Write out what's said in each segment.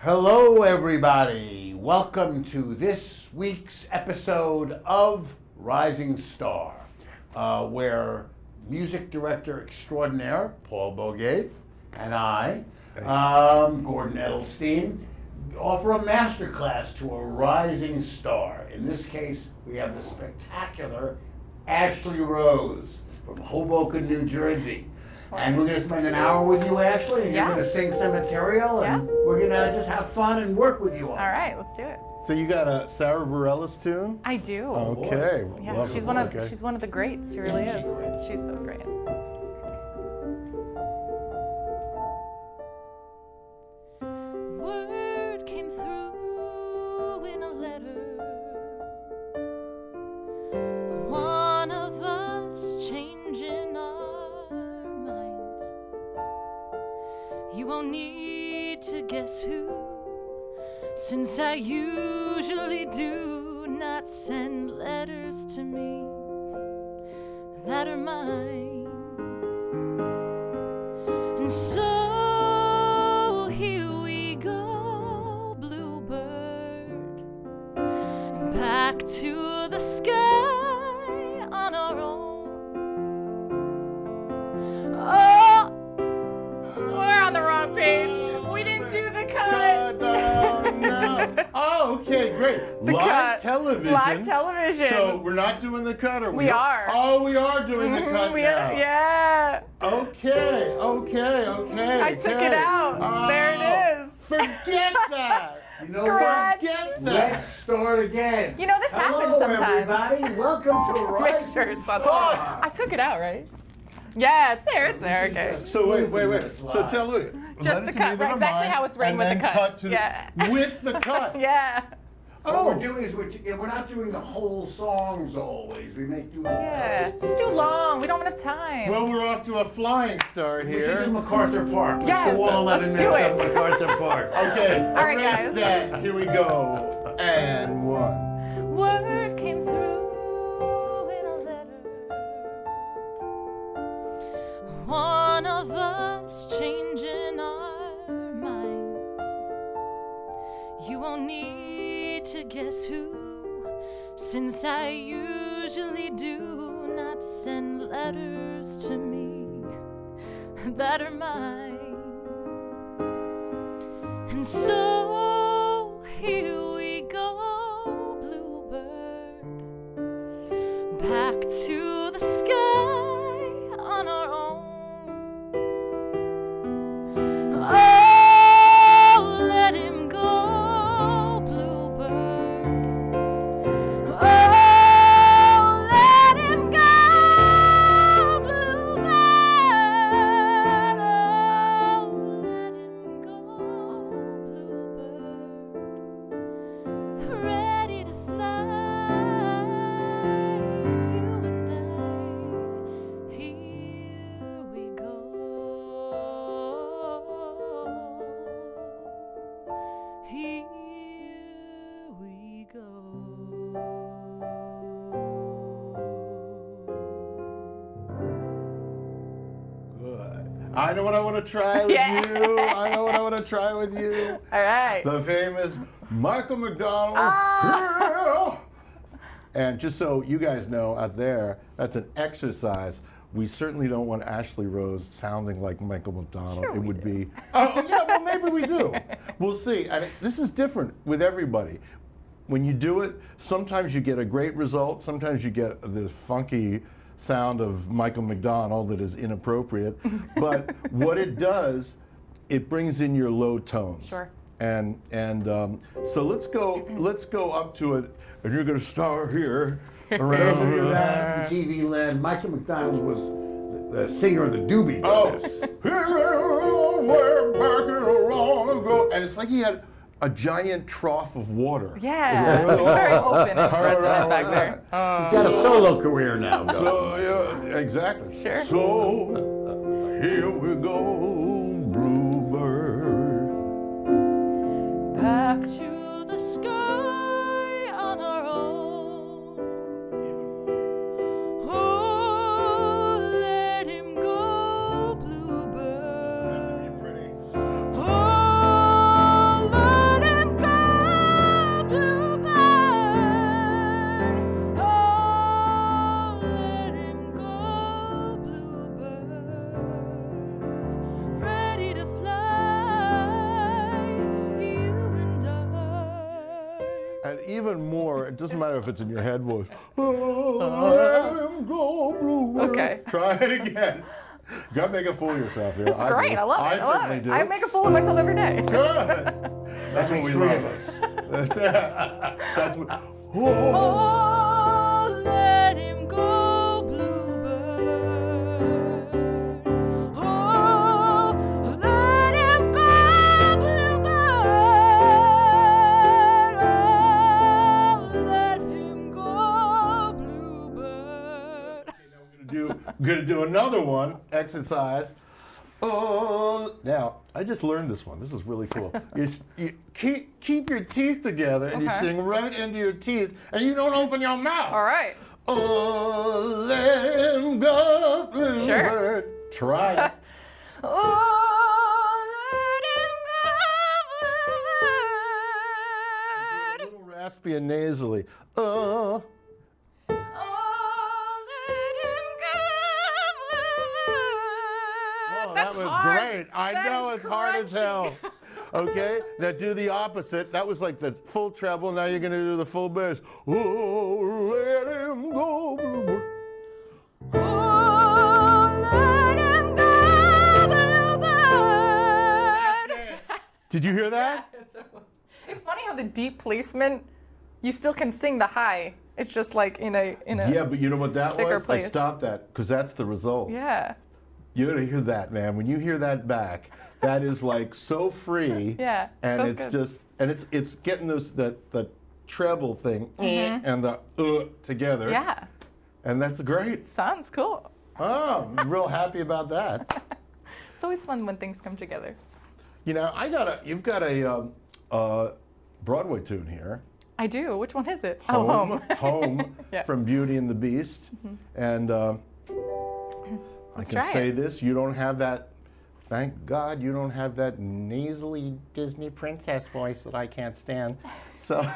Hello, everybody. Welcome to this week's episode of Rising Star, where music director extraordinaire Paul Bogaev and I, Gordon Edelstein, offer a masterclass to a rising star. In this case, we have the spectacular Ashley Rose from Hoboken, New Jersey. And we're going to spend an hour with you, Ashley, and you're going to sing some material, and we're going to just have fun and work with you all. All right, let's do it. So you got a Sarah Bareilles tune? I do. Okay. Yeah, she's one of the greats. She really is. She's so great. Word came through in a letter. One of us changing our minds. You won't need to guess who, since I usually do not send letters to me that are mine. And so here we go, bluebird, back to the sky on our own. Oh, we're on the wrong page. We didn't do the cut. No. Oh, okay, great. Live television. Live television. So we're not doing the cut, are we? We are. Oh, we are doing the cut now. Yeah. Okay. I took it out. There it is. Forget that. You know Scratch. Forget that. Let's start again. You know, this happens sometimes. Hello, everybody. Welcome to Make Rising sure it's on. Star. I took it out, right? Yeah, it's there. It's there. Okay. So wait. So tell me. Just the cut, right? Exactly how it's written with the cut. Cut to with the cut. Yeah. What we're doing is we're not doing the whole songs always. We make do. Yeah. It's too long. We don't have enough time. Well, we're off to a flying start We should here. do MacArthur Park. Yes, Let's go all 11 let's do minutes it. of MacArthur Park. Okay. All right, erase guys. that. Here we go. And one. Word came through in a letter. One of us changing our minds. You won't need to guess who, since I usually do not send letters to me that are mine. And so here we go, bluebird, back to the sky on our own. Oh, let him go, bluebird. Oh, let him go, bluebird. Oh, let him go, bluebird. Ready to fly, you and I. Here we go. Here we go. Good. I know what I want to try with you. I know what I want to try with you. All right. The famous Michael McDonald. And just so you guys know out there, that's an exercise. We certainly don't want Ashley Rose sounding like Michael McDonald. Sure it we would do. be, oh yeah, well maybe we do. We'll see. And this is different with everybody. When you do it, sometimes you get a great result. Sometimes you get this funky sound of Michael McDonald that is inappropriate. But what it does, it brings in your low tones. Sure. And so let's go up to it, and you're going to start here. Around TV land, Michael McDonald was the singer of the Doobie Brothers. We're back in a long ago, and it's like he had a giant trough of water. Yeah. He's very open and present back there. He's got a solo career now. So yeah, exactly. Sure. So here we go, bluebird. Back to the sky on our own. Oh, let him go, bluebird. Oh, let doing more. It doesn't matter if it's in your head voice. Oh, let him go blue. Okay. Try it again. You gotta make a fool of yourself here. It's great. do. I love it. I love certainly it. do. I make a fool of myself every day. Good. That's what we three love. of That's what. Oh, let him go, bluebird. Oh, let him go, bluebird. Oh, let him go, bluebird. I'm gonna do another one. Exercise. Oh, now I just learned this one. This is really cool. You keep your teeth together and you Okay. sing right into your teeth, and you don't open your mouth. All right. Oh, let him go, bluebird. Sure. Try it. Oh, let A him go, little raspy and nasally. Oh. Oh, That's that was hard. great. I That know is it's hard as crunchy. hell. Okay, now do the opposite. That was like the full treble. Now you're gonna do the full bass. Oh, let him go, bluebird. Oh, let him go, bluebird. Did you hear that? It's funny how the deep placement, you still can sing the high. It's just like in a Yeah, but you know what that thicker was? I place. stopped that because that's the result. Yeah. You gotta hear that, man. When you hear that back, that is like so free. Yeah, And feels it's good. just, and it's getting those the treble thing and the together. Yeah. And that's great. Sounds cool. Oh, I'm real happy about that. It's always fun when things come together. You know, you've got a Broadway tune here. I do. Which one is it? Home, Oh, Home. Home Yeah. from Beauty and the Beast. And I Let's can try say it. this, you don't have that, thank God you don't have that nasally Disney princess voice that I can't stand. So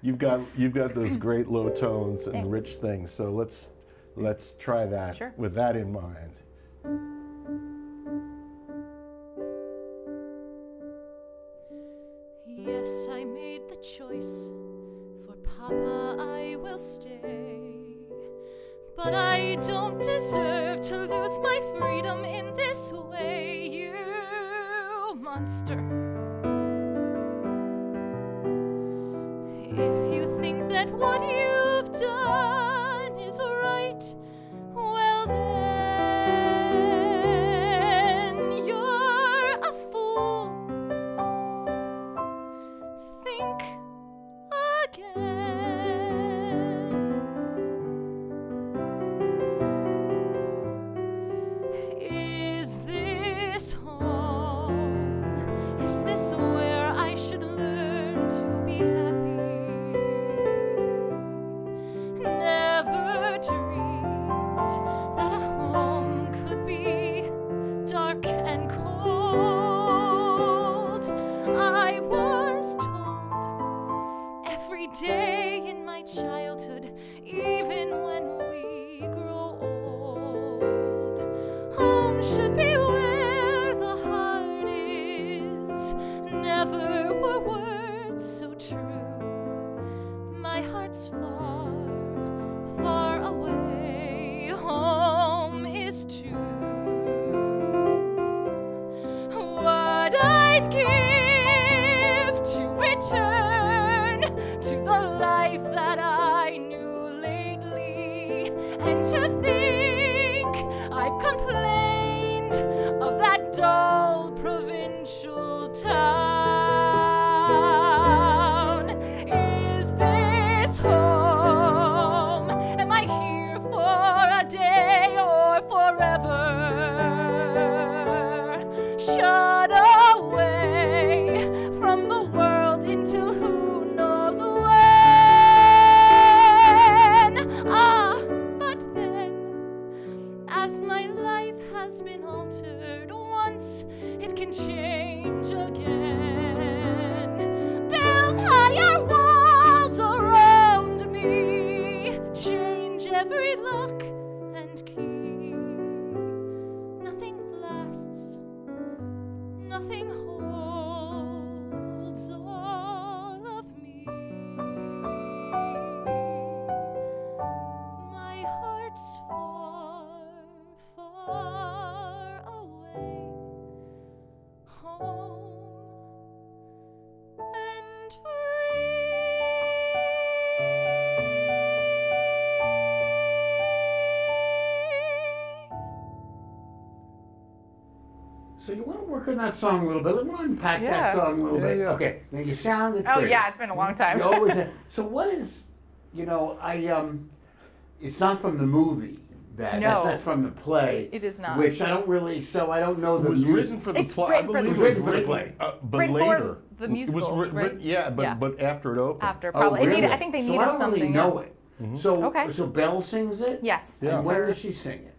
you've got those great low tones and Thanks. rich things. So let's try that Sure. with that in mind. Yes, I made the choice. For Papa, I will stay. But I don't deserve to lose my freedom in this way, you monster. If you think that what you've done is right, well then you're a fool. Think again. Is this home? Is this where I should learn to be happy? Never dreamed that a home could be dark and cold. I was told every day in my childhood, even when we grow old, home should be where the heart is. Never were words so true. My heart's far, far away. Home is too. What I'd give to return to the life that I knew lately, and to think I've complained of that dull provincial town. Is this home? Am I here for a day or forever? Shut away from the world until who knows when. Ah, but then, as my life has been altered once, it can change again. Build higher walls around me, change every lock and key. Nothing lasts, nothing holds all of me. So you want to work on that song a little bit. Let me unpack Yeah. that song a little bit. Yeah. Okay. Now you sounded Oh great. yeah, it's been a long time. You always. So what is? You know, it's not from the movie. That's No. not from the play. It is not. Which I don't really. So I don't know It the was music. written for the It's play. I written for believe the- it was Written for the written, play. but Written for later. the It musical, was right? yeah, but Yeah. but after it opened. After Oh, probably, really? I think they so needed I don't something. really know it. So Okay. so Belle sings it. Yes. Yeah. And when does she sing it?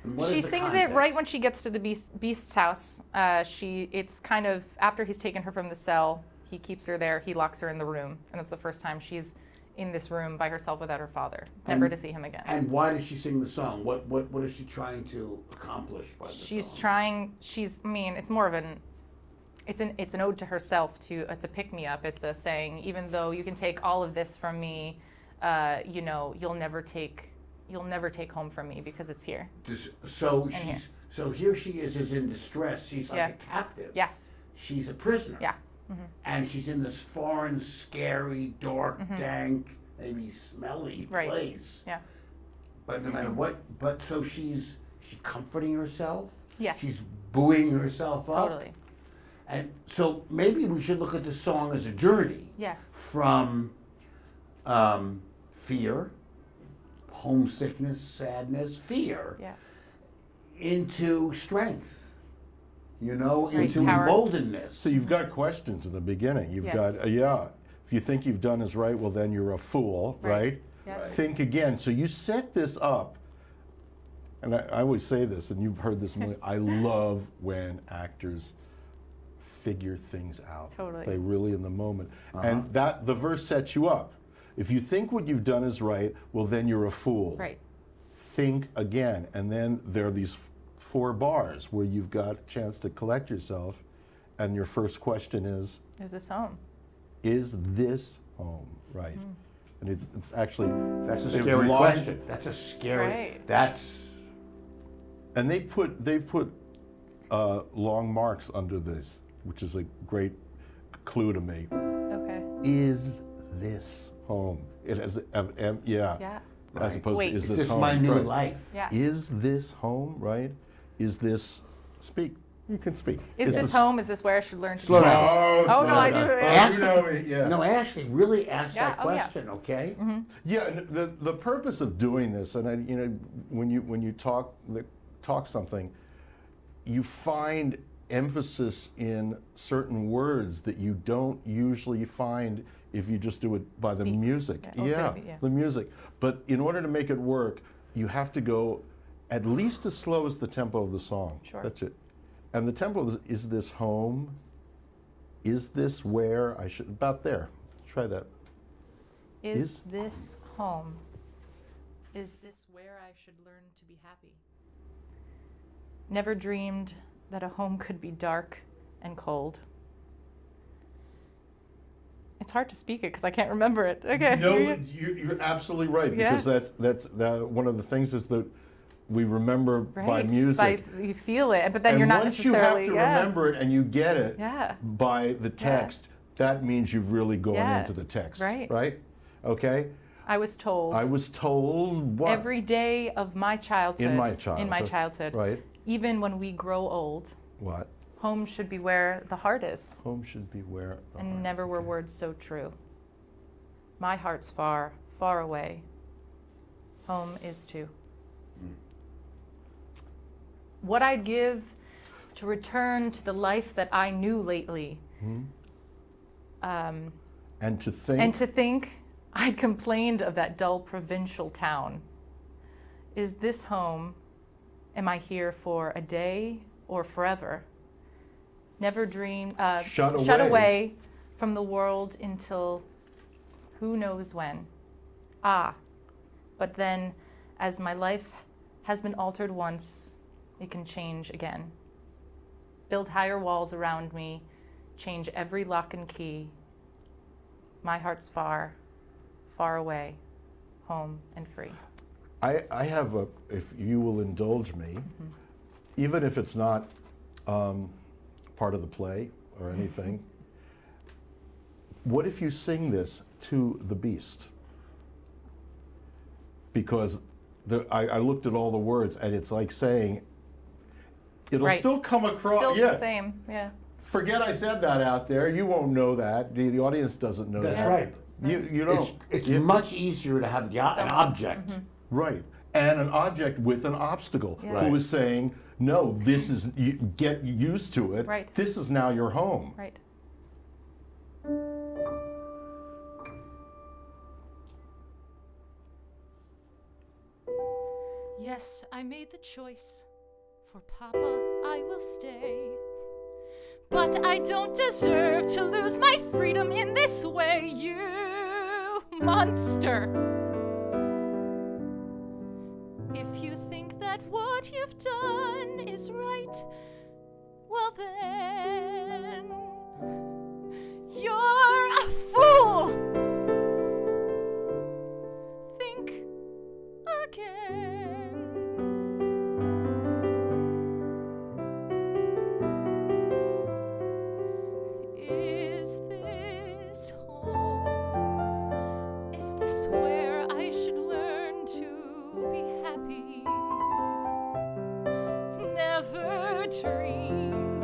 And what is She the sings context? it right when she gets to the Beast's house. It's kind of after he's taken her from the cell. He keeps her there. He locks her in the room, and it's the first time she's in this room by herself without her father, never to see him again. And why does she sing the song? What is she trying to accomplish by the She's song? trying. I mean, it's more of an. It's an ode to herself. It's a pick me up. It's a saying, even though you can take all of this from me, you'll never take home from me because it's here. So here. so here she is in distress. She's like Yeah. a captive. Yes. She's a prisoner. Yeah. And she's in this foreign, scary, dark, dank, maybe smelly Right. place. Yeah. But no matter what, so she's comforting herself. Yes. She's buoying herself up. Totally. And so maybe we should look at this song as a journey Yes. from fear, homesickness, sadness, fear, Yeah. into strength, Right, into power. emboldenedness. So you've got questions in the beginning. You've Yes. got, if you think you've done is right, well, then you're a fool, Right. right? Yeah. Right. Think again. So you set this up, and I always say this, and you've heard this, I love when actors figure things out. Totally. They really in the moment. And the verse sets you up. If you think what you've done is right, well, then you're a fool. Right. Think again. And then there are these 4 bars where you've got a chance to collect yourself. And your first question is this home? Is this home? Right. And it's actually, That's a they've scary lined- question. That's a scary. Right. That's And they've put long marks under this, which is a great clue to me. Okay. Is this home? It has, yeah. Yeah. As Right. opposed Wait. to is is this this home? my new Right. life? Yeah. Is this home? Right? Is this speak? You can speak. Is this home? Is this where I should learn to Slow be down. happy? Oh no, I do. Ask yeah. No, actually, really ask Yeah, that oh, yeah. question, okay? Yeah, and the purpose of doing this, and when you talk something, you find emphasis in certain words that you don't usually find if you just do it by the Speak. music. Yeah, oh, good, yeah. The music. But in order to make it work, you have to go at least as slow as the tempo of the song. Sure. That's it. And the tempo is this home? Is this where I should? About there. Try that. Is this home? Is this where I should learn to be happy? Never dreamed that a home could be dark and cold. It's hard to speak it because I can't remember it. Okay. No, you're absolutely right, Yeah. because that's one of the things is that we remember by Right, music. you feel it, but then And you're not once necessarily. you have to remember it and you get it Yeah. by the text, that means you've really gone Yeah. into the text. Right. Right? Okay? I was told I was told what? every day of my childhood. In my In my childhood. Right. Even when we grow old, What? home should be where the heart is, Home should be where the and heart- never were words so true. My heart's far, far away. Home is too. What I'd give to return to the life that I knew lately. And to think. And to think I'd complained of that dull provincial town. Is this home? Am I here for a day or forever? Never dreamed, Shut away from the world until who knows when. But then as my life has been altered once, it can change again. Build higher walls around me, change every lock and key. My heart's far, far away, home and free. I have if you will indulge me, even if it's not part of the play or anything, what if you sing this to the beast? Because I looked at all the words, and it's like saying, It'll Right. still come across. Still yeah. the same. Yeah. Forget I said that out there. You won't know that. The audience doesn't know That's that. right. You don't. It's much easier to have an object. Right. And an object with an obstacle Yeah. who Right. is saying, no, this is, get used to it. Right. This is now your home. Right. Yes, I made the choice. For Papa, I will stay. But I don't deserve to lose my freedom in this way, you monster. If you think that what you've done is right, well then, you're a fool. Think again. Is this home? Is this where I should learn to be happy? Never dreamed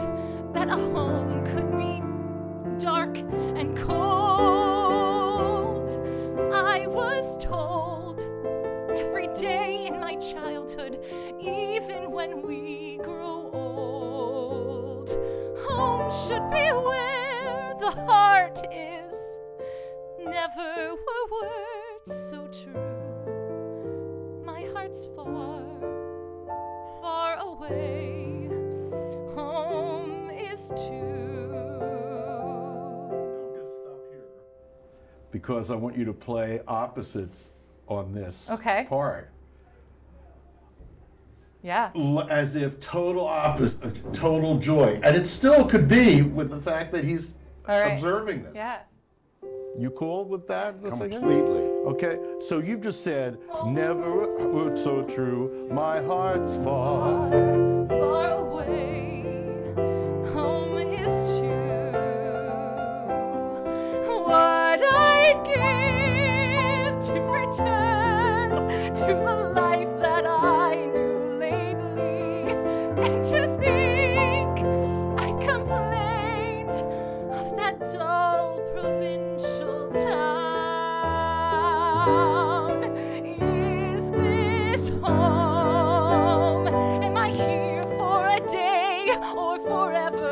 that a home could be dark and cold. I was told every day in my childhood, even when we grow old, home should be where the heart is. Never were words so true. My heart's far, far away. Home is too. I'm going to stop here because I want you to play opposites on this Okay. part. Yeah. As if total opposite, total joy. And it still could be with the fact that he's All right. observing this. Yeah. You cool with that? Let's again? Completely. Okay, so you've just said, never a word so true, my heart's far. Far away, home is too. What I'd give to return to the life that I knew lately, and to think I complained of that dull provincial town. Is this home? Am I here for a day or forever?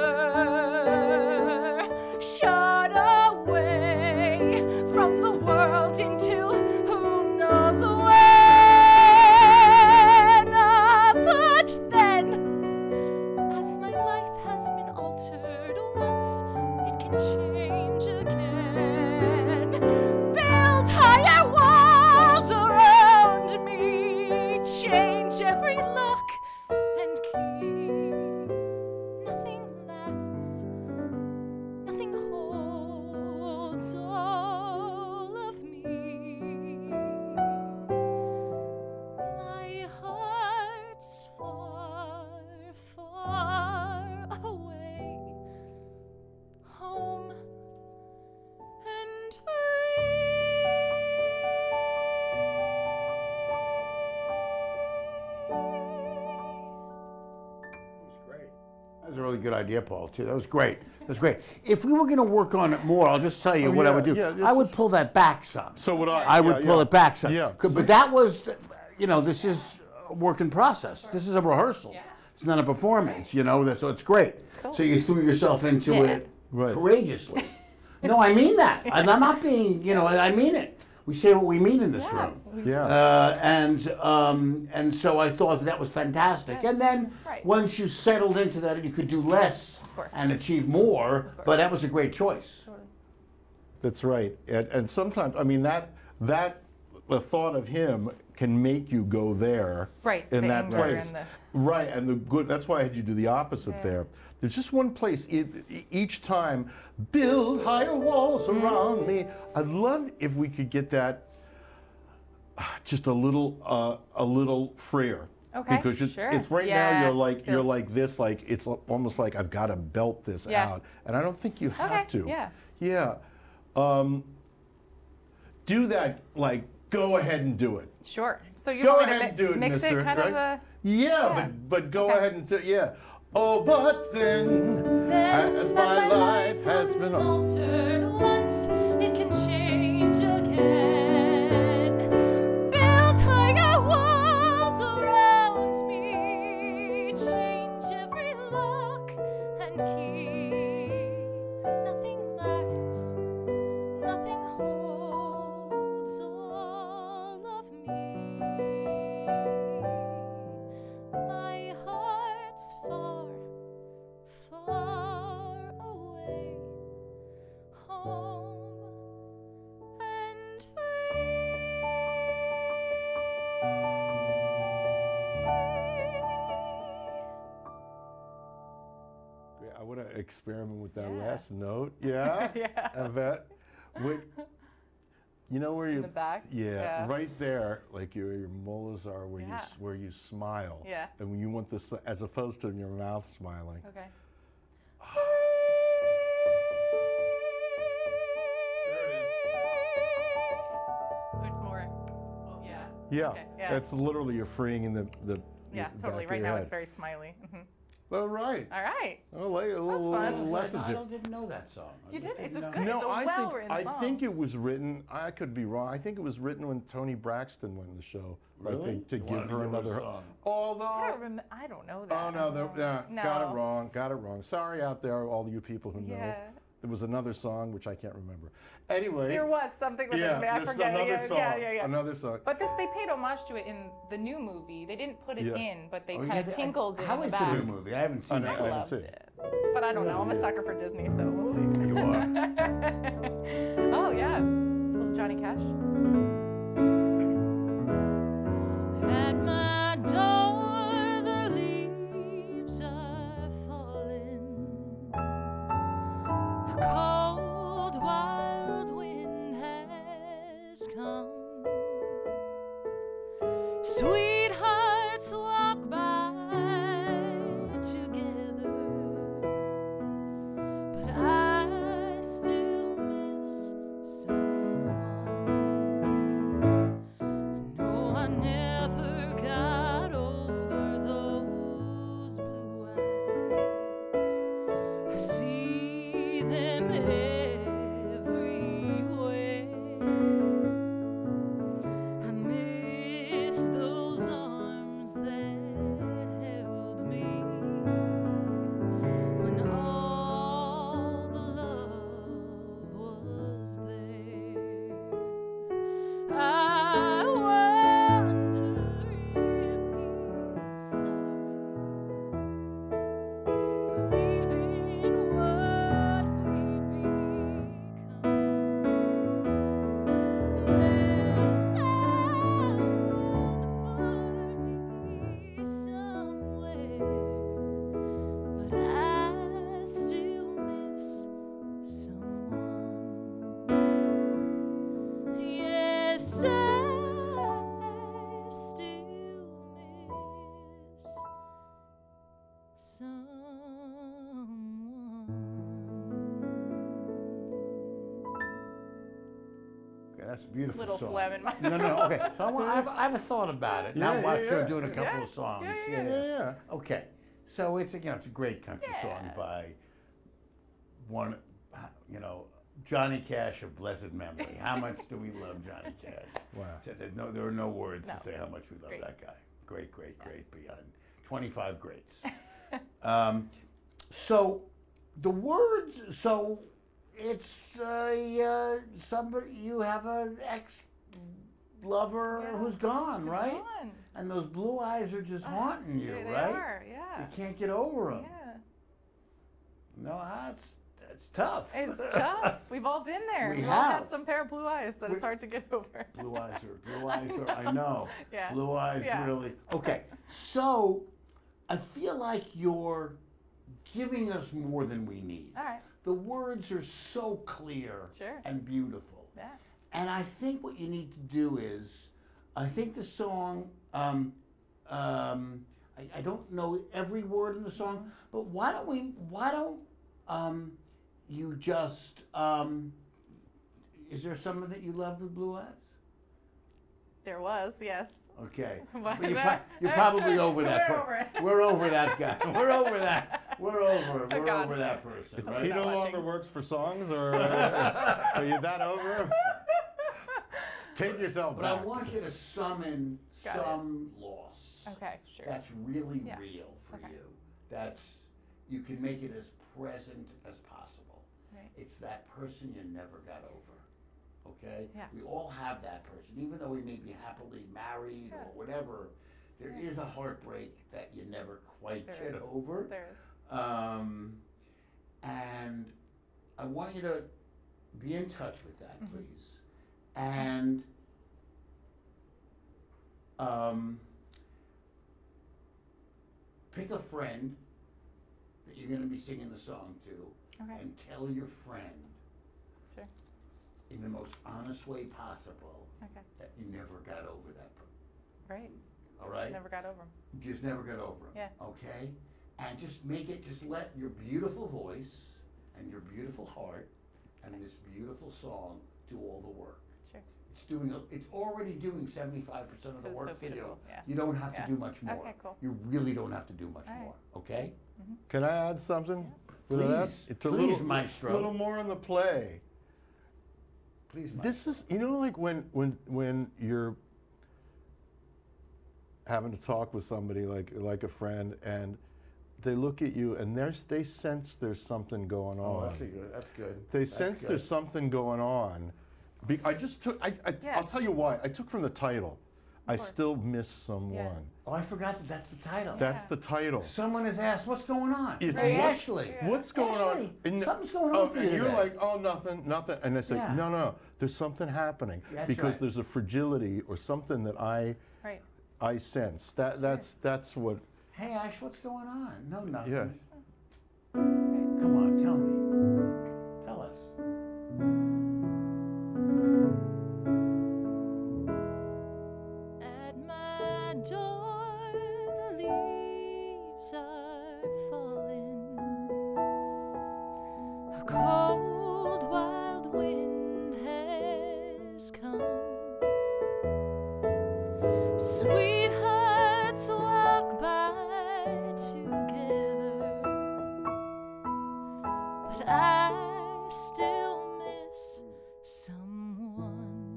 Shut away from the world into who knows when. But then, as my life has been altered once, it can change again. Build higher walls around me, change every lock and key. Nothing lasts, nothing holds all of me. My heart's far, far away, home and That was a really good idea, Paul, too. That was great. That's great. If we were going to work on it more, I'll just tell you what I would do. yeah, I would it's- pull that back some. So would I. I would pull it back some. Yeah. But that was, this is a work in process. This is a rehearsal. It's not a performance, so it's great. Cool. So you threw yourself into Yeah. it Right. courageously. No, I mean that. And I'm not being, I mean it. We say what we mean in this room. Yeah. And so I thought that was fantastic. And then Right. once you settled into that, you could do less course. and achieve more. But that was a great choice. That's right. And sometimes, I mean, the thought of him can make you go there Right, in the that anger place. and the- Right, and the good, that's why I had you do the opposite Yeah. there. There's just one place, each time, build higher walls around me. I'd love if we could get that just a little freer. Okay, Because sure. it's right now Yeah, you're feels- like this, like it's almost like I've got to belt this Yeah. out. And I don't think you have Okay, to. yeah. Yeah. Do that, like, go ahead and do it. Sure. So you Go want me ahead to and do it, mix mister, it kind right? of a... Yeah, Yeah. but go Okay. ahead and yeah. Oh, but then, as my life has been altered once, it can change again. Build higher walls around me, change every lock and key. Nothing lasts, nothing holds all of me. My heart's far, far away, home and I want to experiment with that Yeah. last note. Yeah? Yeah. I bet. Wait, you know where you... In the back? Yeah, Yeah. right there, like your molars are where, Yeah. where you smile. Yeah. And when you want this, as opposed to your mouth smiling. Okay. Or it's more. Yeah. Yeah, Okay, yeah. it's literally you're freeing in the Yeah, back totally. of Right your now head. it's very smiley. Mhm. All right. All right. Oh, like a little, fun. little lesson I here. didn't know that song. I You just did? It's didn't a know. good- No, It's a I well-written think song. I think it was written. I could be wrong. I think it was written when Tony Braxton won the show. I Really? think to You give wanted to her give her a another. song. Although. I don't know that. Oh no, No. got it wrong. Got it wrong. Sorry out there, all you people who know. Yeah. There was another song which I can't remember. Anyway. There was something with yeah, it. I there's forget. another Yeah, song. yeah. Another song. But they paid homage to it in the new movie. They didn't put it Yeah. in, but they Oh, kind yeah, of tinkled it How in the is back. the new movie? I haven't seen I it. haven't I loved seen it. it. But I don't know. I'm a sucker for Disney, so we'll see. You are. Oh, yeah. Little Johnny Cash. At my door, the leaves are falling. A cold, wild wind has come. Sweethearts walk by together, but I still miss someone. No, I never got over those blue eyes. I see them everywhere. I miss those arms that held me when all the love was there. I wonder if he's sorry for leaving what we'd become. There's someone for me somewhere, but I still miss someone. Yes, I still miss someone. Okay, that's a beautiful Little song. phlegm in my No. Okay. So I have a thought about it. Now Yeah, watch yeah, her yeah. doing a couple Yeah. of songs. Yeah. Okay. So it's it's a great country song Yeah. by one, Johnny Cash of blessed memory. How much do we love Johnny Cash? Wow. So there are no words No. to say how much we love Great. that guy. Great, beyond 25 greats. So the words. So it's somebody you have an ex-lover Yeah. who's gone, It's right? gone. And those blue eyes are just haunting you, They right? are, yeah. You can't get over them. Yeah. No, that's tough. It's tough. We've all been there. We We've all have. had some pair of blue eyes that it's hard to get over. Blue eyes are, I know. Yeah. Blue eyes Yeah. really. Okay, so I feel like you're giving us more than we need. All right. The words are so clear Sure. and beautiful. Yeah. And I think what you need to do is, I think the song, I don't know every word in the song, but why don't you just, is there someone that you love with blue eyes? There was, yes. Okay. What? But you're probably over that. We're over it. We're over that guy. We're over that. We're over God. that person, right? He no Not longer watching. works for songs, or are you that over him? Take yourself But I back. want you to summon Got it. some loss. Okay, sure. That's really Yeah. real for Okay. you. You can make it as present as possible. Right. It's that person you never got over. Okay? Yeah. We all have that person, even though we may be happily married Yeah. or whatever. There is a heartbreak that you never quite There get is. over. There is. And I want you to be in touch with that, Mm-hmm. please. And pick a friend that you're going to be singing the song to, Okay. and tell your friend Sure. in the most honest way possible Okay. that you never got over that. Right. All right? Never got over him. Just never got over him. Yeah. Okay? And just let your beautiful voice and your beautiful heart and this beautiful song do all the work. Sure. It's already doing 75% of the It's work so for you. beautiful, yeah. You don't have Yeah. to do much more. Okay, cool. You really don't have to do much All right. more. Okay? Can I add something? Please. To that? It's a Please, little, maestro. little more in the play. Please, Mike. This is, like when you're having to talk with somebody like a friend, and they look at you and they sense there's something going Oh, on. that's good. They That's sense good. there's something going on. I just took. Yeah. I'll tell you why. I took from the title. I course. still miss someone. Oh, I forgot that's the title. That's Yeah. the title. Someone has asked, what's going on? It's Hey, what- Ashley. Yeah. What's going Ashley, on? And- something's going on for you and you're today. like, oh, nothing. And I say, Yeah. no, there's something happening That's because right. there's a fragility or something that Right. I sense. That's what. Hey, Ash, what's going on? No, nothing. Yeah. Come on, tell me. Tell us. At my door, the leaves are falling. A cold, wild wind has come. Sweethearts walk by together, but I still miss someone.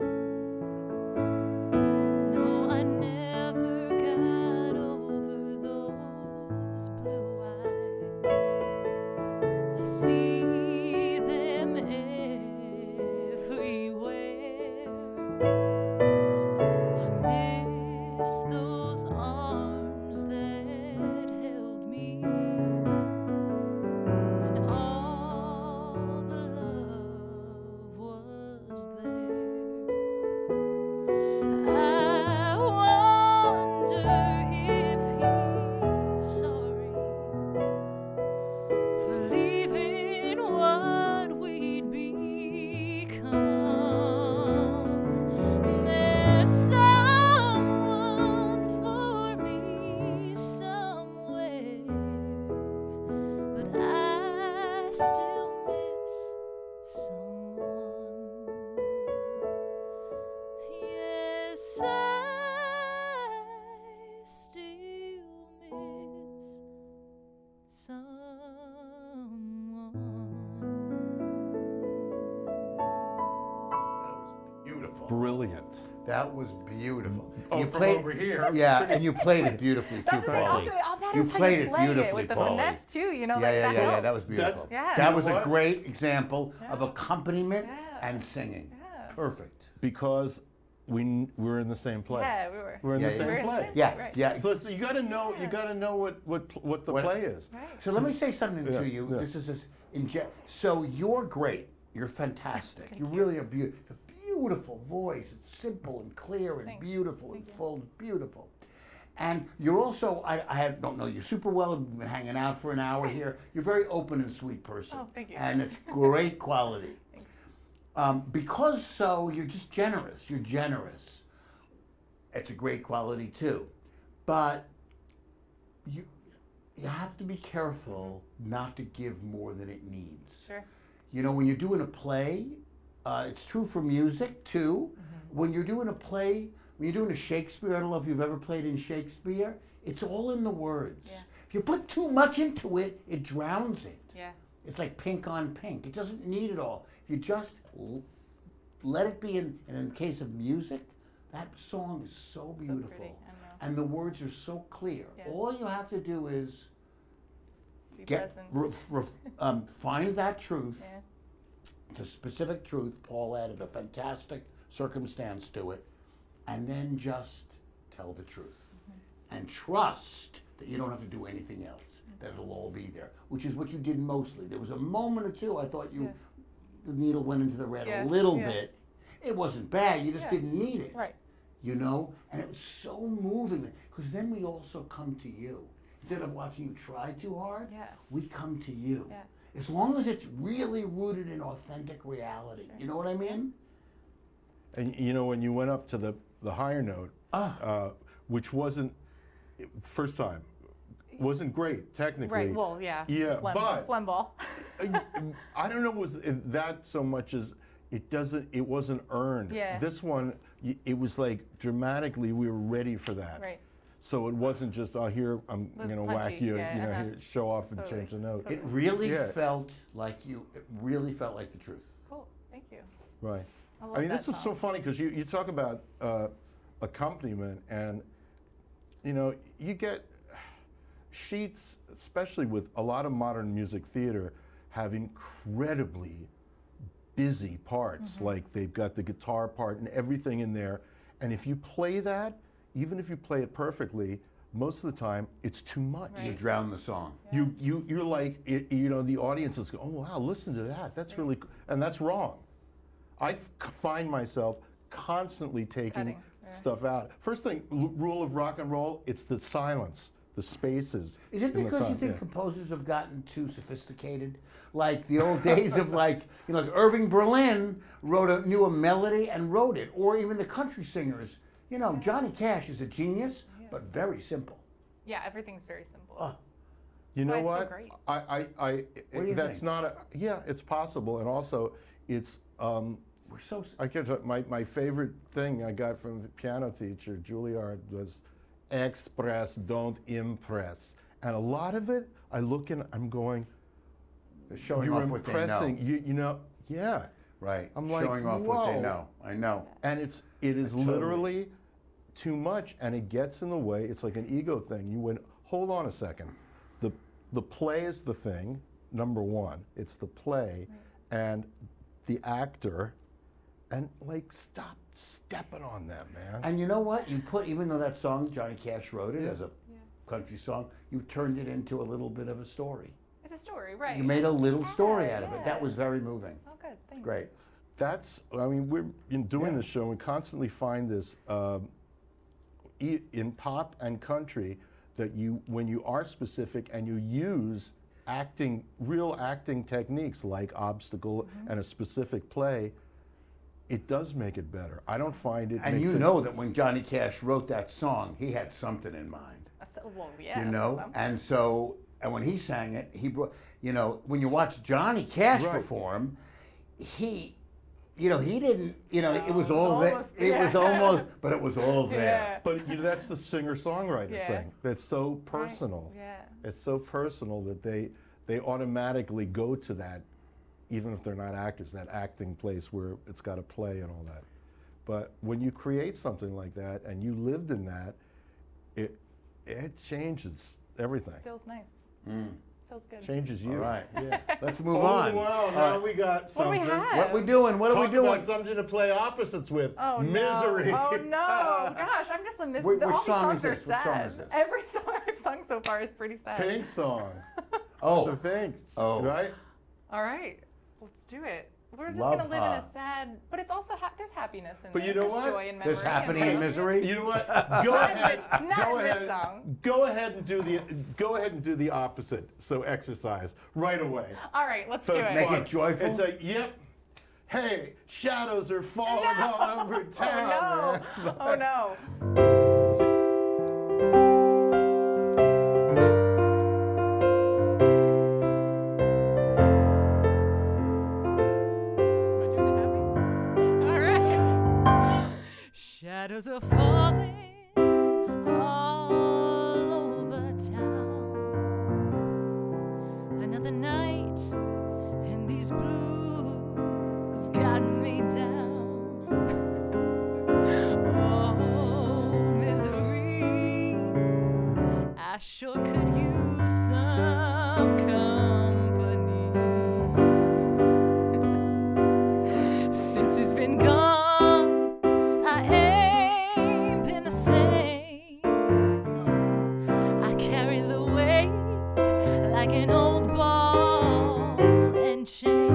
No, I never got over those blue eyes. I see them everywhere. I miss those arms that held me when all the love was there. I wonder if he's sorry for leaving what we'd become. There's someone for me somewhere, but I still miss someone. Yes, I still miss someone. Beautiful. Brilliant. That was beautiful. Oh, from over here. Yeah, and you played it beautifully too, That's what Paulie. all that You is how played you it play beautifully, it with the Paulie. finesse too. You know, Yeah, like yeah, that yeah, helps. that was beautiful. Yeah. That You was know a what? great example of Yeah. accompaniment Yeah. and singing. Yeah. Perfect. Because we're in the same play. Yeah, we were. We're in Yeah, the yeah. same We're in the play. same- Yeah, Right. yeah. So you got to know. You got to know what the What- play is. Right. So let me say something Yeah, to you. yeah. This is so you're great. You're fantastic. You're really a beautiful voice. It's simple and clear and Thanks. beautiful and Thank you. full, beautiful. And you're also, don't know you super well. We've been hanging out for an hour here. You're a very open and sweet person. Oh, thank you. And it's great quality. Thanks. Because you're just generous. You're generous. It's a great quality too. But you have to be careful not to give more than it needs. Sure. You know, when you're doing a play, it's true for music too. When you're doing a play, when you're doing a Shakespeare, I don't know if you've ever played in Shakespeare, it's all in the words. Yeah. If you put too much into it, it drowns it. Yeah. It's like pink on pink. It doesn't need it all. If you just let it be, and in the case of music, that song is so beautiful. So pretty, I know. And the words are so clear. Yeah. All you have to do is Be get present. find that truth, Yeah. the specific truth. Paul added a fantastic circumstance to it, and then just tell the truth and trust that you don't have to do anything else, that it'll all be there, which is what you did mostly. There was a moment or two I thought the needle went into the red a little bit. It wasn't bad, you just didn't need it. Right. You know, and it was so moving, because then we also come to you. Instead of watching you try too hard, we come to you. Yeah. As long as it's really rooted in authentic reality. You know what I mean? And you know, when you went up to the higher note, which wasn't, first time, wasn't great technically. Right, well, yeah. Yeah, but phlegm ball. I don't know, was that so much as it wasn't earned. Yeah. This one, it was like dramatically we were ready for that. Right. So it wasn't just, oh, here, I'm going to whack punchy, you, yeah, you know, here, show off and Totally. change the note. It really felt like the truth. Cool, thank you. Right. I love I mean, that this is song. so funny because you talk about accompaniment, and, you know, you get sheets, especially with a lot of modern music theater, have incredibly busy parts. Like they've got the guitar part and everything in there. And if you play that, even if you play it perfectly, most of the time it's too much. You drown the song. You're like, you know, the audience is going, oh wow, listen to that. That's really, and that's wrong. I find myself constantly taking Cutting, stuff out. First thing, rule of rock and roll, it's the silence, the spaces. Is it in the because you time, think composers have gotten too sophisticated? Like the old days of like Irving Berlin knew a melody and wrote it, or even the country singers. You know, Johnny Cash is a genius, but very simple. Yeah, everything's very simple. You know Why it's what? so great. What do you That's think? not a, yeah, it's possible. And also, it's, We're so I get my favorite thing I got from the piano teacher, Juilliard, was express, don't impress. And a lot of it, I look and I'm going, they're showing you're off what they know. impressing, you know, yeah. Right. I'm like, showing off what they whoa. know. I know. And it is Totally. literally too much, and it gets in the way. It's like an ego thing. You went, hold on a second. The play is the thing, number one. It's the play, and the actor, and like stop stepping on them, man. And you know what? You put, even though that song, Johnny Cash wrote it as a country song, you turned it into a little bit of a story. It's a story, right? You made a little story out of it. That was very moving. Oh, good, thanks. Great. That's, I mean, we're doing this show, we constantly find this in pop and country, that when you are specific and you use real acting techniques like obstacle and a specific play, it does make it better. I don't find it. And you know that when Johnny Cash wrote that song, he had something in mind. Well, yeah. You know? something. And so, and when he sang it, he brought, you know, when you watch Johnny Cash perform, he didn't, it was all there. It was almost, but it was all there. Yeah. But that's the singer-songwriter thing. That's so personal. Right. Yeah. It's so personal that they automatically go to that, even if they're not actors, that acting place where it's got to play and all that. But when you create something like that and you lived in that, it changes everything. Feels nice. Feels good. Changes you. All right. Yeah. Let's move on. Wow, now we got What do we something. have? What we doing? What are we Talk doing? about something to play opposites with. Oh, Misery. No. Oh, no. Gosh, I'm just a miss. Which All these song songs is are this? Which song sad. is this? Every song I've sung so far is pretty sad. Pink song. Oh, So thanks. Oh. Right? All right. Let's do it. We're just Love going to live in Her. a sad, but it's also, there's happiness in But there. you know There's what? joy and memory. there's happening in and misery. You know what? Go ahead. Not Go in this ahead. song. Go ahead and do the opposite. So exercise right away. All right, let's So do it's it. Make fun. it joyful? It's like, yep. Hey, shadows are falling all over town. Oh, no. Man. Oh, no. Am I doing it happy? All right. Shadows are falling sure could use some company. Since he's been gone, I ain't been the same. I carry the weight like an old ball and chain.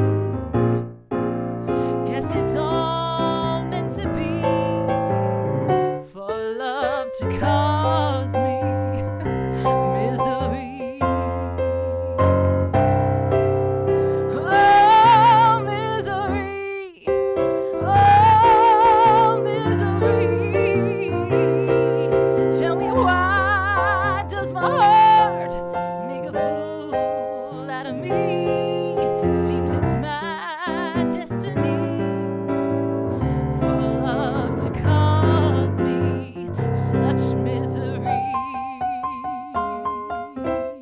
Guess it's all meant to be, for love to cause me misery. Oh, misery. Oh, misery. Tell me, why does my heart make a fool out of me? Seems it's my destiny for love to cause me such misery.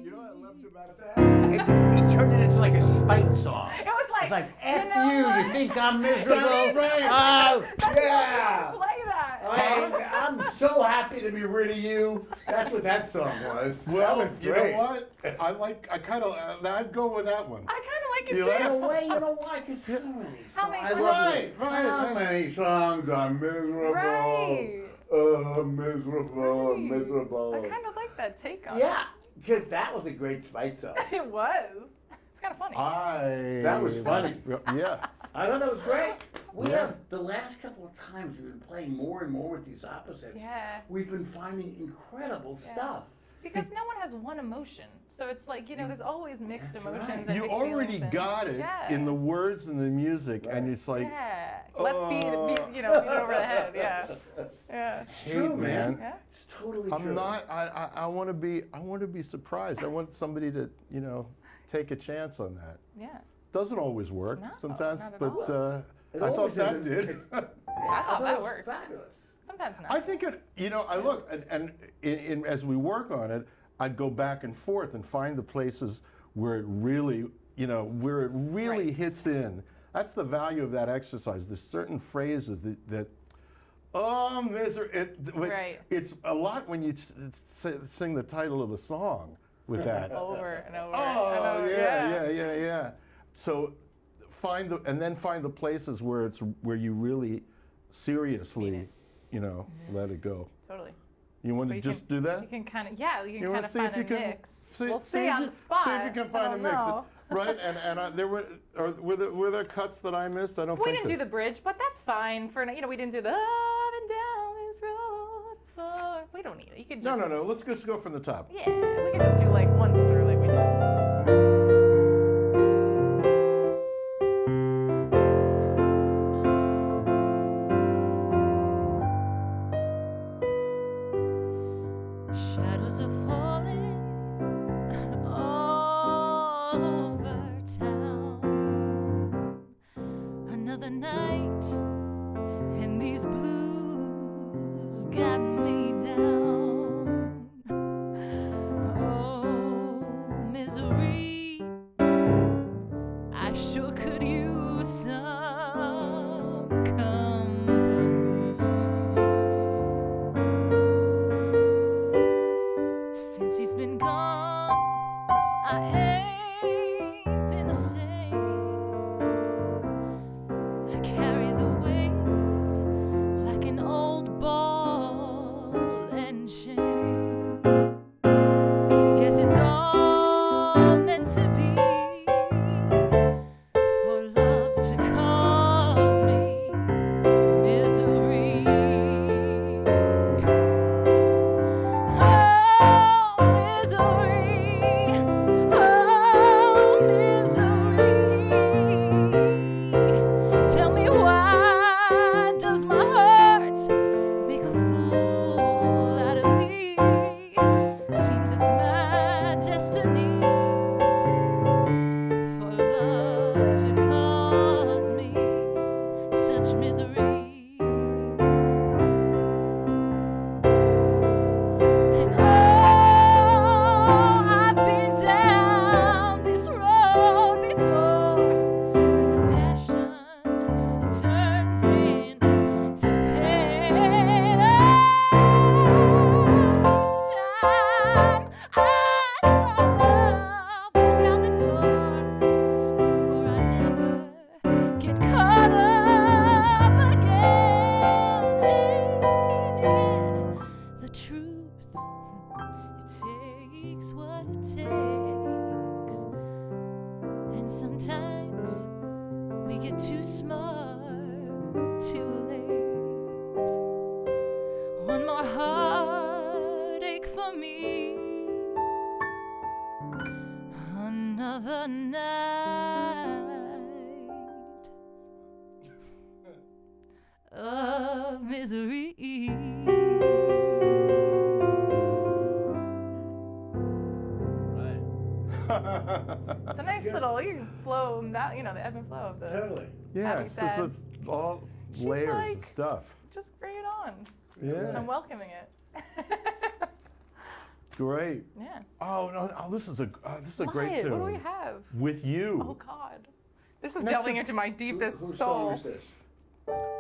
You know what I loved about that? It turned it into like a spite song. It was like, It's like, F know you, what? you think I'm miserable? That's right. Oh, That's yeah. why I play that. I'm so happy to be rid of you. That's what that song was. Well, that was you great. know what? I kind of, I'd go with that one. I kind of like it You too. like In a way, you know why? Because How many I songs? love Right, it. right, How right. many songs are miserable? Right. Miserable, Right. miserable. I kind of like that take on Yeah, because that was a great spite song. it. It was. It's kind of funny. That was funny. Yeah. I thought that was great. We Yeah. have, the last couple of times we've been playing more and more with these opposites. Yeah. We've been finding incredible Yeah. stuff. Because no one has one emotion. So it's like, there's always mixed That's emotions. right. And You mixed already feelings and- got it yeah. in the words and the music, and it's like, Yeah. Let's beat it over the head. Yeah. Yeah. It's true, man. Yeah. It's totally true. I'm not. I want to be. I want to be surprised. I want somebody to, take a chance on that. Yeah. Doesn't always work No, sometimes, not at but all. It I thought always that isn't. did. I I thought it that was worked. fabulous. Sometimes not. I think it. I look and as we work on it, I'd go back and forth and find the places where it really, Right. hits in. That's the value of that exercise. There's certain phrases that oh, misery. Right. It's a lot when you sing the title of the song with that. Over and over. Oh, and over. yeah. So find the places where you really seriously, let it go. Totally. You want But to you just can, do that? You can kind of, you You can wanna kind of see if find you a can- mix. see- We'll see see if on you- the spot. See if you can I find a don't mix. know. Right? And there were there cuts that I missed? I don't We think didn't so. do the bridge, but that's fine. We didn't do the up and down this road. We don't need it. You could just. No. Let's just go from the top. Yeah, we could just do like once through like we did. Shadows are falling all over town. Another night, and these blues got me down. Oh, misery, I sure could use some company. Since he's been gone, I ain't been the same. I carry the weight like an old ball and chain. Guess it's all meant to be, for love to cause me misery. Oh, misery. Oh, just what it takes. And sometimes we get too smart, too late. One more heartache for me. Another night of misery. It's a nice little flow, that, you know, the ebb and flow of the. Totally. Yeah, Having it's said, just all she's layers of like- stuff. Just bring it on. Yeah, I'm welcoming it. great. Yeah. Oh no, this is a great What? tune. What do we have? With You. Oh God. This is Next delving up- into my deepest Whose soul. song is this?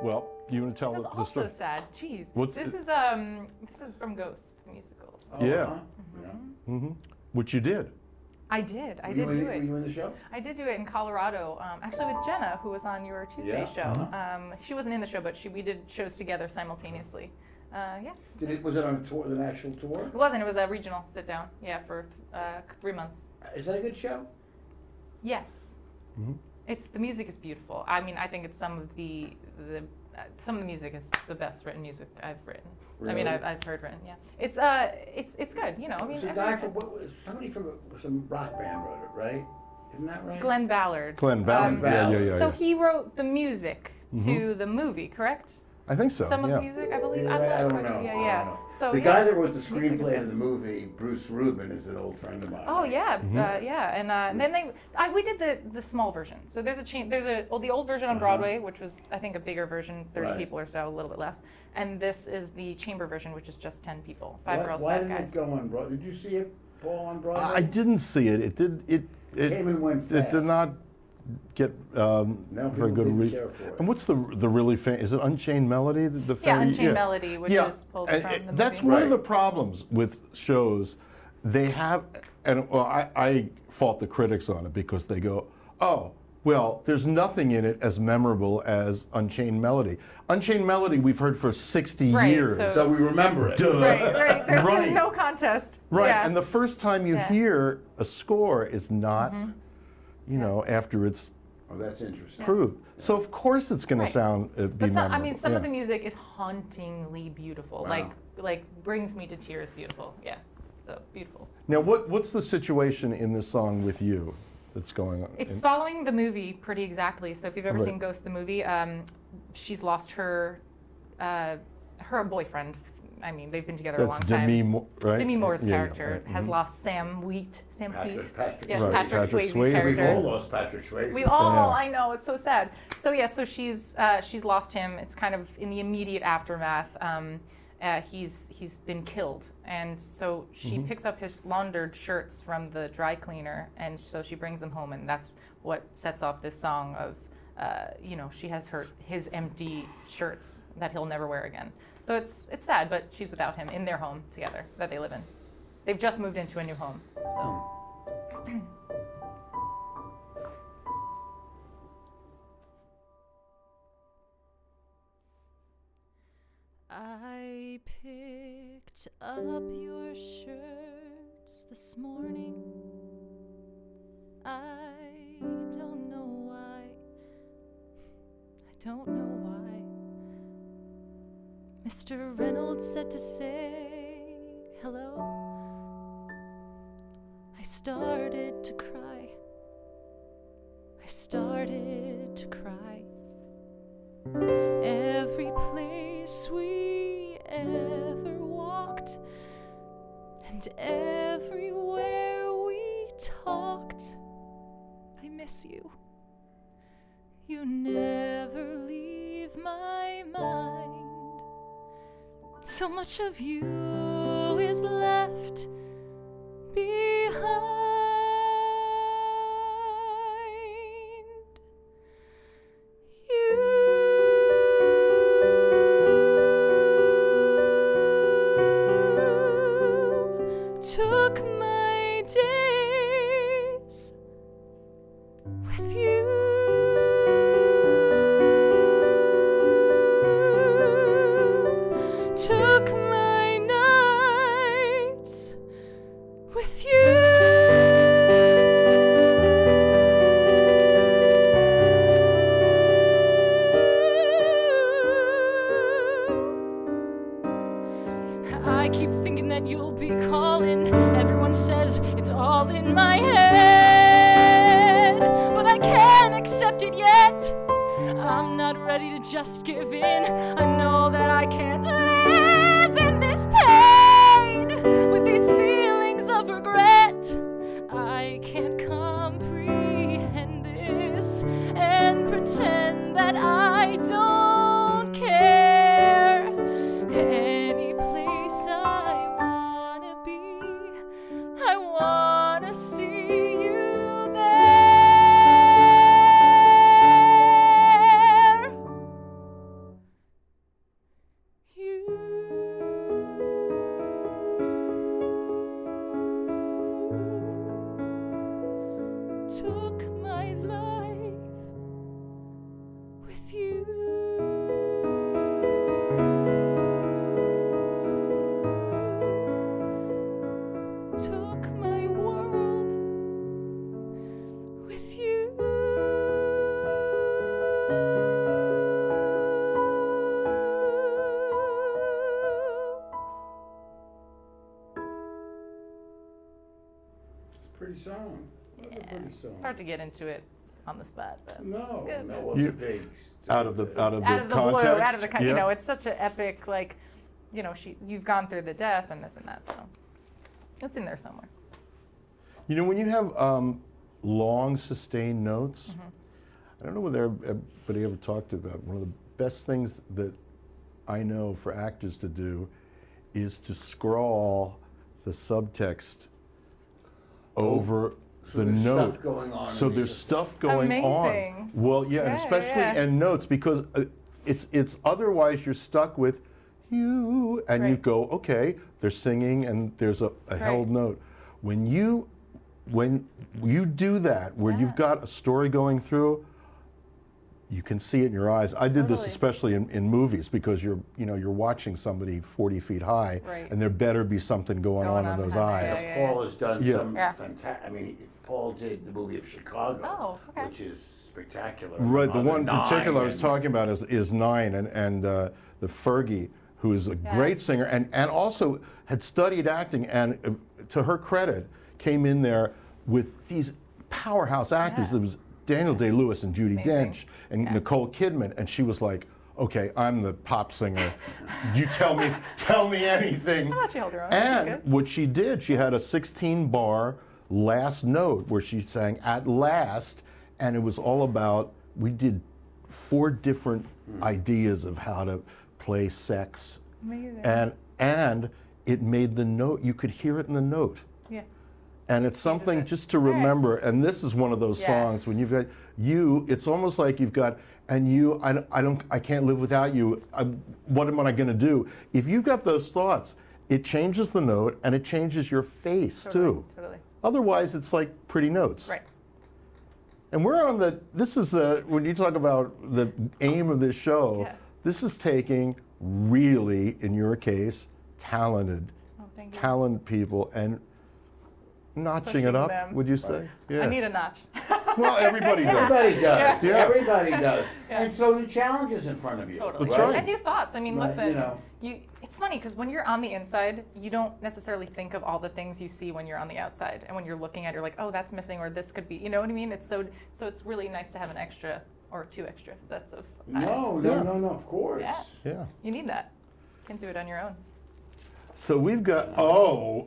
Well, you want to tell This is the also story? sad. Jeez. What's this it- is from Ghost, the musical. Oh, Yeah. uh-huh. Yeah. Mm-hmm. Which you did. I did. I Were did you in do the- it. Were you in the show? I did do it in Colorado, actually with Jenna, who was on your Tuesday Yeah, show. uh-huh. She wasn't in the show, but we did shows together simultaneously. Yeah. Was it on a tour, an actual tour? It wasn't. It was a regional sit down. Yeah, for 3 months. Is that a good show? Yes. Mhm. The music is beautiful. I mean, I think it's some of the music is the best written music I've written. I mean, Really? I've heard written. Yeah. It's good. You know. I mean, It's a guy from somebody from some rock band wrote it, right? Isn't that right? Glenn Ballard. Glenn Ballard. Yeah. So he wrote the music to the movie, correct? I think so. Some of yeah. the music, I believe. Yeah, I'm not I don't quite know. sure. Yeah, I yeah. don't know. So The yeah. guy that wrote the Music is screenplay good. to the movie, Bruce Rubin, is an old friend of mine. Oh yeah, yeah, and then we did the small version. So there's the old version on Broadway, which was I think a bigger version, 30 Right. people or so, a little bit less, and this is the chamber version, which is just 10 people, 5 Why, girls, why 5 didn't guys. it go on Broadway? Did you see it, Paul, on Broadway? I didn't see it. It Came and went It fast. did not get Now very people good didn't reach. care for it. And what's the really famous? Is it Unchained Melody? The Yeah, very- Unchained Melody, which is pulled and from the that's movie. one of the Right. problems with shows. They have, and well, I fault the critics on it because they go, oh, well, there's nothing in it as memorable as Unchained Melody. Unchained Melody we've heard for 60 Right, years. So we remember it. Duh. Right. There's Right. no contest. Right, Yeah. and the first time you Yeah. hear a score is not, you know, after it's Oh, that's interesting. proved. So of course it's going Right. to sound be But memorable. I mean, some of Yeah. the music is hauntingly beautiful. Wow. Like brings me to tears. Beautiful. Yeah. So beautiful. Now, what's the situation in this song with you that's going on? It's following the movie pretty exactly. So if you've ever Right. seen Ghost the movie, she's lost her boyfriend. I mean, they've been together a That's long time. Demi Moore, right? Demi Moore's Yeah, character right. has Mhm. lost Sam Wheat. Patrick Yes, Right. Patrick Patrick Swayze's Swayze. We've character. all lost Patrick Swayze. We all, Yeah. I know, it's so sad. So yeah, so she's lost him. It's kind of in the immediate aftermath. He's been killed, and so she picks up his laundered shirts from the dry cleaner, and so she brings them home, and that's what sets off this song of, she has his empty shirts that he'll never wear again. So it's sad, but she's without him in their home together that they live in. They've just moved into a new home, so. I picked up your shirts this morning. I don't know why. I don't know why. Mr. Reynolds said to say hello. I started to cry. I started to cry. Every place we ever walked, and everywhere we talked, I miss you. You never leave my mind. So much of you is left behind. You took my days with you. Took my nights with you. I keep thinking that you'll be calling. Everyone says it's all in my head, but I can't accept it yet. I'm not ready to just give in. I know that I can't live in this pain with these feelings of regret. I can't comprehend this and pretend that I don't care. Any place I wanna be, I wanna see you there. You took my life with you. Took my world with you. It's a pretty song. That's a pretty song. It's hard to get into it on the spot, but No, good. no, what's You- a big... Out of the out of the context. blue, out of the Yeah. you know, it's such an epic, like, you know, you've gone through the death and this and that, so it's in there somewhere. You know, when you have long sustained notes, I don't know whether anybody ever talked about one of the best things that I know for actors to do is to scrawl the subtext over So the there's note. stuff going on So in there's these- stuff going Amazing. on. Well, yeah, and Yeah, especially yeah. in notes, because it's otherwise you're stuck with you, and you Right. go, okay, they're singing, and there's a held note. When you do that, where you've got a story going through, you can see it in your eyes. I did this Totally. especially in movies, because you're watching somebody 40 feet high, Right. and there better be something going on in those behind it, eyes. yeah. Paul has done Yeah. some Yeah. fantastic. I mean, Paul did the movie of Chicago, Oh, okay. which is spectacular. Right, the Another one in Nine particular I was and- talking about is Nine, and the Fergie, who is a great singer, and also had studied acting, and to her credit, came in there with these powerhouse actors. Yeah. There was Daniel Day-Lewis and Judi Amazing. Dench and Nicole Kidman, and she was like, okay, I'm the pop singer. You tell me anything. I thought she held her own. That's And good. what she did, she had a 16-bar last note where she sang "At Last," and it was all about, we did 4 different ideas of how to play sex. Amazing. And it made the note, you could hear it in the note. Yeah. And it's something it. just to Right. remember, and this is one of those Yeah. songs when you've got you, it's almost like you've got, and you, I can't live without you, what am I gonna do? If you've got those thoughts, it changes the note and it changes your face too. Totally. Otherwise, it's like pretty notes. Right. And we're on this is when you talk about the aim of this show, Yeah. this is taking really, in your case, talented people and notching Pushing it up, them. would you say? I need a notch. Well, everybody does. Everybody does. Yeah. Everybody does. Yeah. And so the challenge is in front of you. Totally. That's right. And new thoughts. I mean, Right, listen, you know. it's funny because when you're on the inside, you don't necessarily think of all the things you see when you're on the outside. And when you're looking at it, you're like, oh, that's missing, or this could be, you know what I mean? It's so it's really nice to have an extra or 2 extra sets of eyes. No, of course. Yeah. Yeah. You need that. You can do it on your own. So we've got, oh.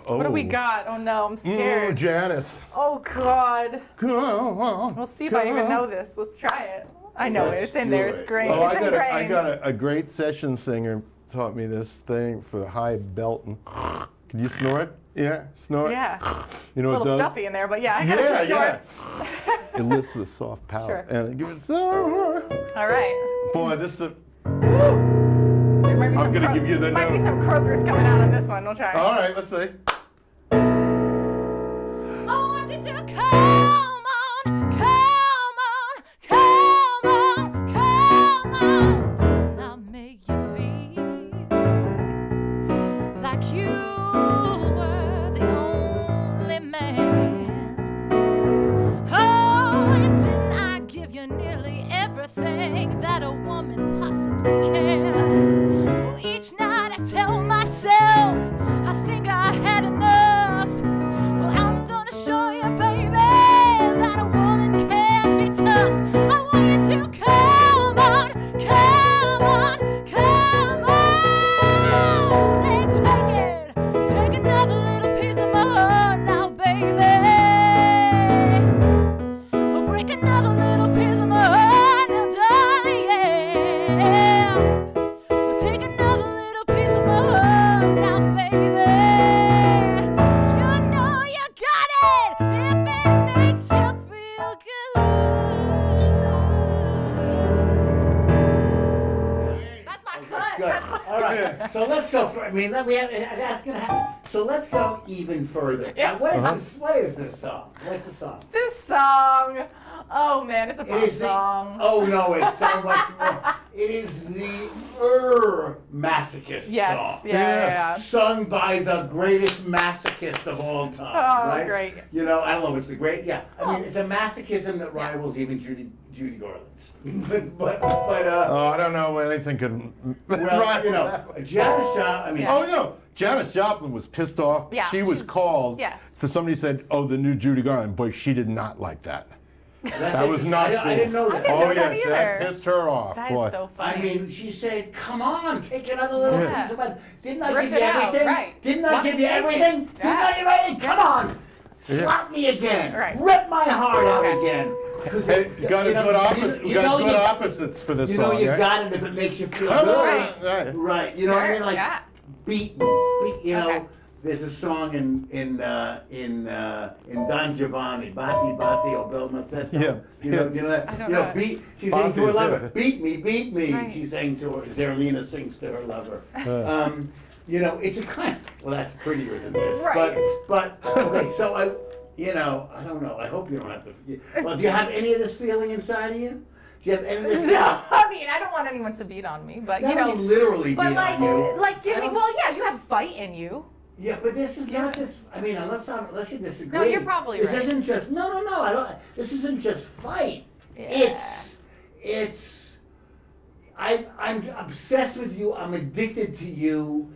What do we got? Oh no, I'm scared. Janice. Oh God. We'll We'll see if I even know this. Let's try it. I know it. It's in there. It's great. Oh, It's I ingrained. got a great session singer taught me this thing for high belting. Can you snort? Yeah, snort. Yeah. You know A what it little does? stuffy in there, but yeah, I got it. Yeah. It lifts the soft palate. Sure. And give it so. All right. Boy, this is a. Woo. There might be I'm some gonna give you the might be note. some croakers coming out on this one. We'll try. All right, let's see. I want you to come on, come on, come on, come on. Don't I make you feel like you were the only myself, I think I had enough. Well, I'm gonna show you, baby, that a woman can be tough. I want you to come on, come on, come on, and take another little piece of my heart now, baby. We'll break another little piece of my heart now, darling, yeah. We'll take another little piece of my heart now, baby. You know you got it if it makes you feel good. That's my cut. Good. All right. So let's go. I mean, that's gonna happen. So let's go even further. Now, what is this? What is this song? What's the song? This song, oh man, it's a pop song. Oh no, it sounds much more. It is the masochist Yes, song. yeah. Sung by the greatest masochist of all time. Oh, right? great. You know, I don't know if it's the great. Yeah, I mean, it's a masochism that rivals even Judy Garland's. but Oh, I don't know anything could. well, you know, Janis Joplin. I mean, Oh no, Janis Joplin was pissed off. Yeah. She was called. Yes. To somebody said, "Oh, the new Judy Garland," but she did not like that. That was not cool. I didn't know that. didn't Oh know that yes, either. that pissed her off. That boy. is so funny. I mean, she said, "Come on, take another little Yeah. piece of it. Didn't I Rip give you it out, everything? right. Didn't I Want give to you take it? everything? Didn't Yeah. I give you everything? Come on, slap me again. Right. Rip my heart out again." Hey, you got a good opposite. We got good you, opposites for this you song. know you right? got it if it makes you feel Come good. on. Right. Right. You know what I mean? Like, Yeah. beat me. You know, Okay. there's a song in Don Giovanni, Batti Batti o Bel Massetto. Yeah. You know, you know that? I don't You know know, it. beat. She's saying to her Batti's lover, it. "Beat me, beat me." Right. She's saying to her, Zerlina sings to her lover. You know, it's a kind. Well, that's prettier than this. Right. But okay. So I don't know. I hope you don't have to. Well, do you have any of this feeling inside of you? Do you have any of this? No, I mean, I don't want anyone to beat on me, but Not you know, I mean literally but beat like, on you. give I me. don't- Well, yeah, you have fight in you. Yeah, but this is not just. I mean, unless you disagree. No, you're probably this right. isn't just. No. I don't. This isn't just fight. Yeah. It's. I'm obsessed with you. I'm addicted to you.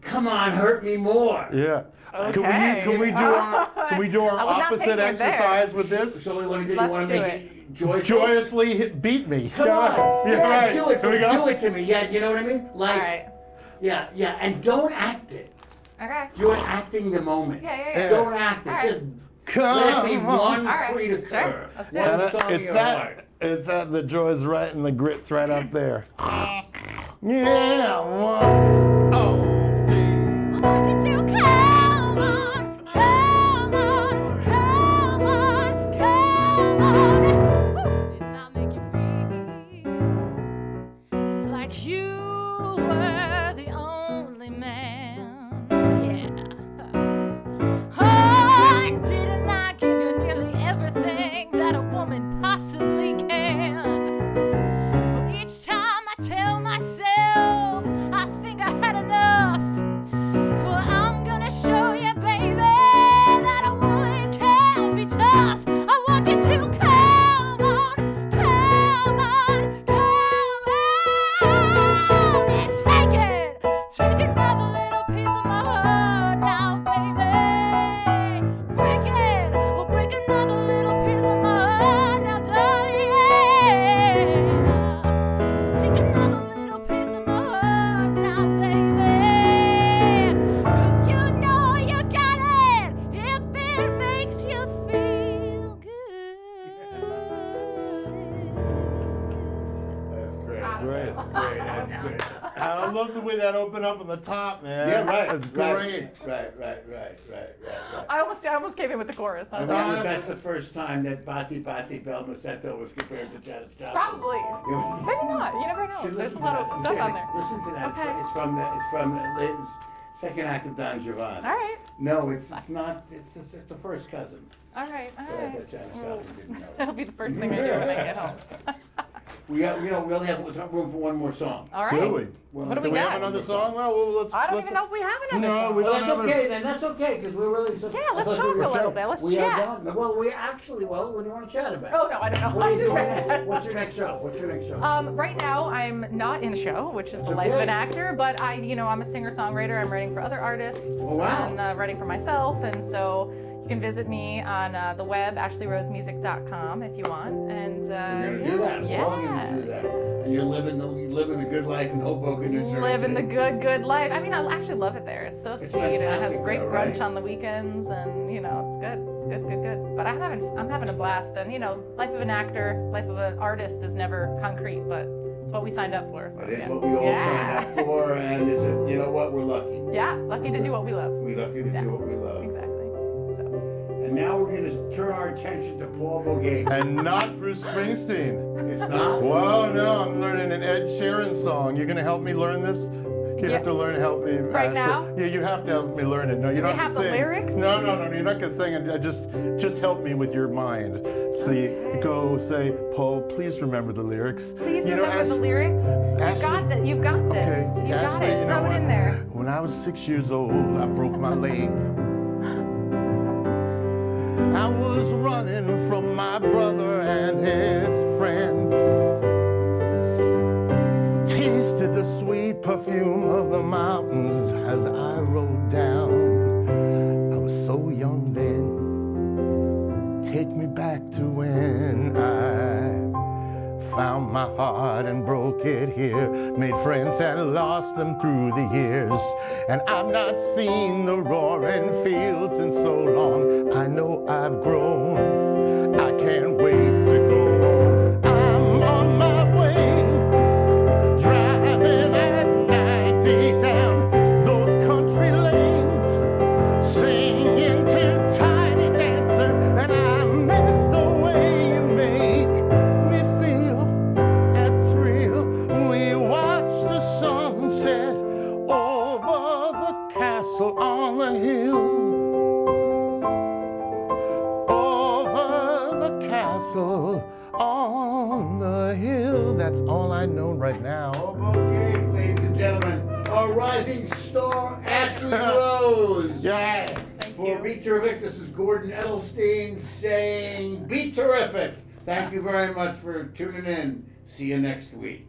Come on, hurt me more. Yeah. Okay. Can we do our I was not opposite taking it there. exercise with this? So we want to do. You Let's want to do make it joyful. Joyously beat me. Come on. Yeah, right. Do it. Here we go. Do it to me. Yeah. You know what I mean? Like. All right. Yeah. And don't act it. Okay. You're acting the moment. Yeah. Don't act it. All right. Just Come let it be on. one All right. free to Sure. occur. Let's do One it. song It's of your that. heart. It's that the joy's right and the grit's right up there. Eh. Yeah. One. Oh. I want you to come on, come on, come on, come on. Woo. Didn't I make you feel like you were the only man? Yeah. Oh, and didn't I give you nearly everything that a woman possibly can? Well, each time I tell myself I think I had enough. Well, I'm gonna show you, baby, that a woman can be tough. I want you to come on, come on, come on, and take another little piece of my heart now, baby. Break it, we'll break another little piece of my heart now, darling. Take another little piece of my heart now, baby. 'Cause you know you got it if it makes you feel good. That's great. Great. That's great. That's great. I love the way that opened up on the top, man. Yeah, right. That's great. Right. I almost came in with the chorus. I I was wonder like, if that's the first time that Batti Batti Bel Massetto was compared to Janis Joplin. probably. Yeah. Maybe not. You never know. Should There's a listen lot to of that. stuff on there. Listen to that. Okay. It's from the second act of Don Giovanni. All right. No, it's not. It's the first cousin. All right. That Janis Joplin didn't know. That'll be the first thing I do when I get home. We only have room for one more song. All right. Do we? What do Do we we got? have another song? Well, let's. I don't even know if we have another No, song. we Well, don't that's have okay then. That's okay because we're really. Yeah, let's talk a little bit. Let's chat. Well, we actually. Well, what do you want to chat about? Oh no, I don't know. What are you I just doing read next? What's your next show? What's your next show? Right now, I'm not in a show, which is the life of okay. an actor. But I'm a singer-songwriter. I'm writing for other artists. Oh, wow. And writing for myself, and so you can visit me on the web, ashleyrosemusic.com, if you want. And You're gonna do that. Yeah. We're all gonna do that. And you're living a good life in Hoboken, New Jersey. Living the good life. I mean, I actually love it there. It's so It's sweet. And it has fantastic great though, brunch right? on the weekends, and it's good. It's good. But I'm having a blast. And life of an actor, life of an artist is never concrete, but it's what we signed up for. So, It is yeah. what we all signed up for, and it's you know what? We're lucky. Yeah, lucky to do what we love. We're lucky to do what we love. Exactly. So. And now we're going to turn our attention to Paul Bogaev. And not Bruce Springsteen. It's not? Well, no, I'm learning an Ed Sheeran song. You're going to help me learn this? You have to learn to help me. Right now? Yeah, you have to help me learn it. No, you Do don't we have have to the sing. lyrics? No, you're not going to sing it. Just help me with your mind. See, Okay. go say, Paul, please remember the lyrics. Please remember the lyrics. Ashley- You've got this. Okay, You got Ashley, it. you know Throw it what? in there. When I was 6 years old, I broke my leg. I was running from my brother and his friends. Tasted the sweet perfume of the mountains as I rode down. I was so young then. Take me back to when I found my heart and broke it here. Made friends and lost them through the years. And I've not seen the roaring fields in so long. I know I've grown. I can't wait to go home. I'm on my way, driving at 90 down those country lanes, singing to Tiny Dancer, and I miss the way you make me feel. That's real. We watch the sunset over the castle on the hill. Over the castle on the hill. That's all I know right now. Paul Bogaev, ladies and gentlemen, our rising star, Ashley Rose. Yeah. For Be Terrific, this is Gordon Edelstein saying, be terrific. Thank you very much for tuning in. See you next week.